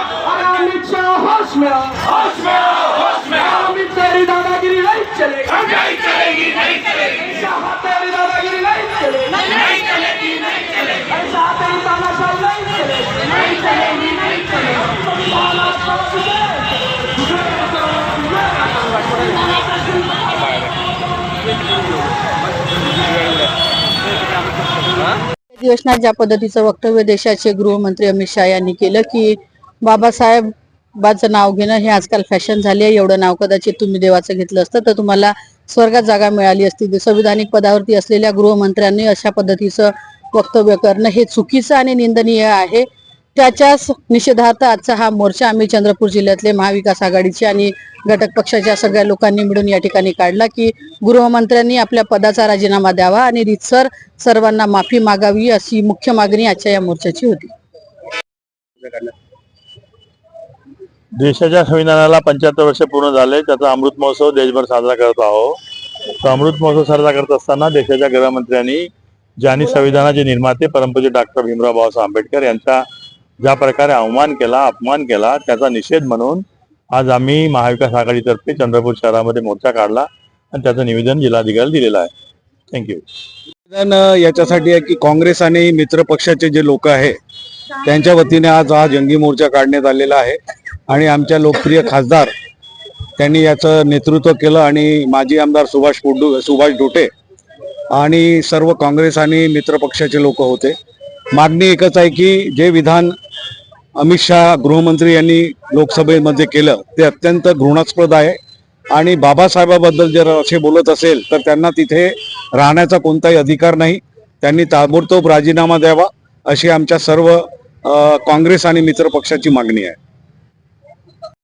अमित शाह होश में आओ, अमित तेरी दादागिरी नहीं चलेगी, नहीं चलेगी, नहीं चलेगी। शाह तेरी दादागिरी नहीं चलेगी, नहीं चलेगी, नहीं चलेगी। शाह तेरी तानाशाही नहीं चलेगी, नहीं चलेगी, नहीं चलेगी। अधिवेशनात ज्या पद्धतीचं वक्तव्य देशाचे गृहमंत्री अमित शाह यांनी केलं की बाबासाहेबांचं नाव घेणं हे आजकाल फॅशन झाली आहे, एवढं नाव कदाचित तुम्ही देवाचं घेतलं असतं तर तुम्हाला स्वर्गात जागा मिळाली असती। संविधानिक पदावरती असलेल्या गृहमंत्र्यांनी अशा पद्धतीचं वक्तव्य करणं हे चुकीचं आणि निंदनीय आहे। त्याच्याच निषेधार्थ आजचा हा मोर्चा आम्ही चंद्रपूर जिल्ह्यातले महाविकास आघाडीचे आणि घटक पक्षाच्या सगळ्या लोकांनी मिळून या ठिकाणी काढला की गृहमंत्र्यांनी आपल्या पदाचा राजीनामा द्यावा आणि रीतसर सर्वांना माफी मागावी अशी मुख्य मागणी आजच्या या मोर्चाची होती। देशाच्या संविधानाला 75 वर्ष पूर्ण झाले, त्याचा अमृत महोत्सव देशभर साजरा करत आहोत। तो अमृत महोत्सव साजरा करत असताना देशाच्या गृहमंत्र्यांनी ज्यांनी संविधानाचे निर्माते परमपूज्य डॉक्टर भीमराव बाबासाहेब आंबेडकर यांचा ज्या प्रकारे अपमान केला त्याचा निषेध म्हणून आज आम्ही महाविकास आघाडीतर्फे चंद्रपूर शहरामध्ये मोर्चा काढला आणि त्याचं निवेदन जिल्हाधिकाऱ्याला दिलेलं आहे। थँक्यू। याच्यासाठी आहे की काँग्रेस आणि मित्र पक्षाचे जे लोक आहे त्यांच्या वतीने आज हा जंगी मोर्चा काढण्यात आलेला आहे आणि आमच्या लोकप्रिय खासदार त्यांनी याचं नेतृत्व केलं आणि माजी आमदार सुभाष डोटे आणि सर्व काँग्रेस आणि मित्र पक्षाचे लोक होते। मागणी एकच आहे की जे विधान अमित शाह गृहमंत्री यांनी लोकसभेमध्ये केलं ते अत्यंत घृणास्पद आहे आणि बाबासाहेबाबद्दल जर असे बोलत असेल तर त्यांना तिथे राहण्याचा कोणताही अधिकार नाही। त्यांनी ताबडतोब राजीनामा द्यावा अशी आमच्या सर्व काँग्रेस आणि मित्र पक्षाची मागणी आहे।